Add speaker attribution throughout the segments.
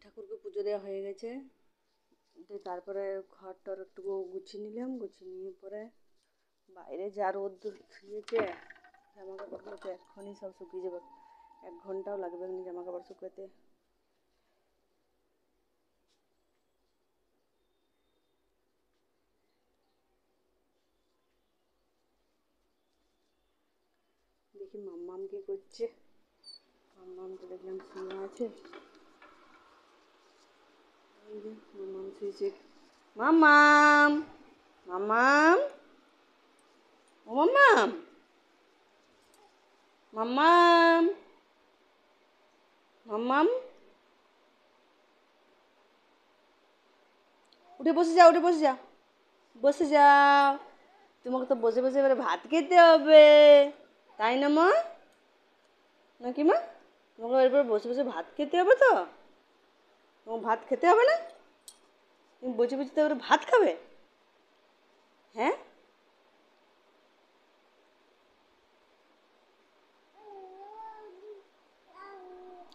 Speaker 1: ঠাকুরকে পুজো দেওয়া হয়ে গেছে। তারপরে ঘরটার একটু গুছিয়ে নিলাম, গুছিয়ে নিয়ে পরে বাইরে যা রোদ শুয়েছে জামা কাপড়গুলো তো এক্ষুনি সব শুকিয়ে যাবে, 1 ঘন্টাও লাগবে না জামা কাপড় শুকাতে। দেখি মাম্মাম কি করছে। মাম্মামকে দেখলাম শুয়ে আছে। এই যে মাম্মাম শুয়েছে। মাম্মাম, মাম্মাম, ও মাম্মাম, মাম্মাম, মাম্মাম, উঠে বসে যাও, উঠে বসে যাও, বসে যাও। তোমাকে তো বসে বসে এবারে ভাত খেতে হবে, তাই না মা? নাকি মা? তোমাকে এরপর বসে বসে ভাত খেতে হবে তো? তোমাকে ভাত খেতে হবে না? তুমি বসে বসে তো এবারে ভাত খাবে? হ্যাঁ,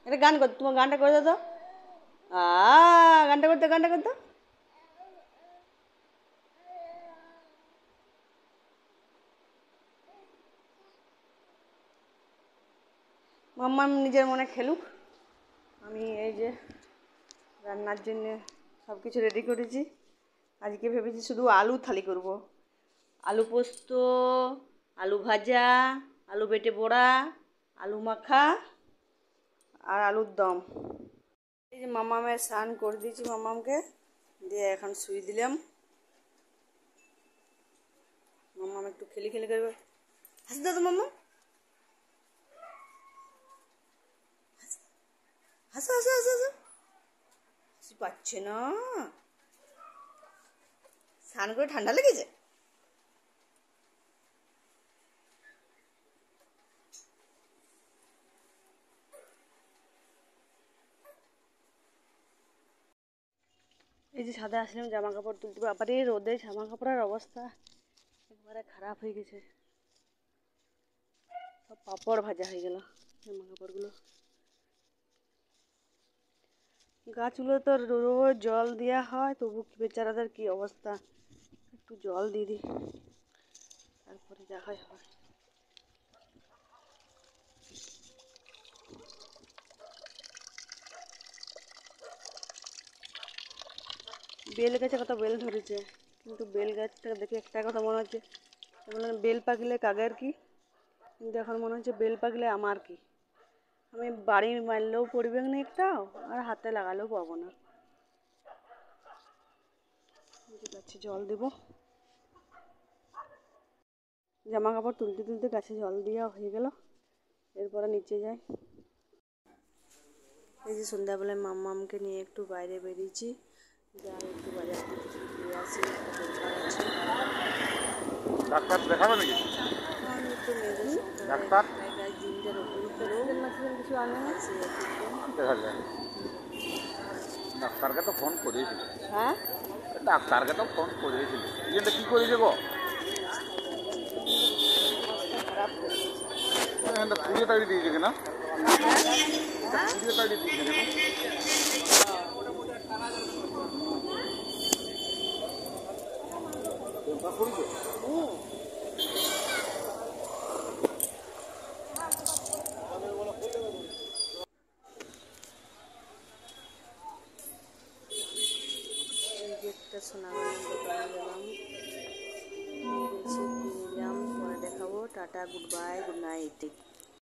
Speaker 1: এটা গান করতো, তোমার গানটা করে দাও তো। গানটা করতো, গানটা করতো। মাম্মাম নিজের মনে খেলুক। আমি এই যে রান্নার জন্যে সব কিছু রেডি করেছি। আজকে ভেবেছি শুধু আলু থালি করব। আলু পোস্ত, আলু ভাজা, আলু বেটে বড়া, আলু মাখা আর আলুর দম। এই যে মাম্মামের স্নান করে দিয়েছি, মাম্মামকে দিয়ে এখন শুই দিলাম। মাম্মাম একটু খেলি খেলি করবে। হাসি দাও তো মাম্মা, হাসো হাসো হাসো হাসো। হাসি পাচ্ছে না, স্নান করে ঠান্ডা লেগেছে। এই যে ছাদে আসলাম জামা কাপড় তুলতে, আবার এই রোদে জামা কাপড়ের অবস্থা একবারে খারাপ হয়ে গেছে। সব পাপড় ভাজা হয়ে গেল জামা কাপড়গুলো। গাছগুলো তো রোজ জল দেওয়া হয়, তবু বেচারাদের কি অবস্থা। একটু জল দিয়ে দিই, তারপরে যা হয় হয়। বেল গাছে কত বেল ধরেছে, কিন্তু বেল গাছটা দেখে একটা কথা মনে হচ্ছে, বেল পাকলে কাগের কি, কিন্তু এখন মনে হচ্ছে বেল পাকলে আমার কি। আমি বাড়ি মারলেও পড়বে না একটাও, আর হাতে লাগালেও পাবো না। গাছে জল দেব। জামা কাপড় তুলতে তুলতে গাছে জল দেওয়া হয়ে গেল, এরপরে নিচে যাই। এই যে সন্ধ্যাবেলায় মাম্মামকে নিয়ে একটু বাইরে বেরিয়েছি, যাই একটু বাজার থেকে কিছু দিয়ে আসি, দরকার আছে।
Speaker 2: ডাক্তার দেখাবে নাকি?
Speaker 1: আমি একটু মেয়েদের
Speaker 2: ডাক্তার
Speaker 1: সংসারে দিনটার উপরে কিছু আনে না সে
Speaker 2: দেখা যায়। ডাক্তারকে তো ফোন করিয়েছিল।
Speaker 1: হ্যাঁ,
Speaker 2: ডাক্তারকে তো ফোন করিয়েছিল। ইয়েটা কী করেছে গো?
Speaker 1: খারাপ করে গেছে।
Speaker 2: পুড়িয়ে তাড়িয়ে দিয়েছে কিনা? পুড়িয়ে তাড়িয়ে দিয়েছে কিনা?
Speaker 1: একটা সোনাগঞ্জের দোকানে গেলাম, নিলাম, পরে দেখাবো। Tata, good bye, good night.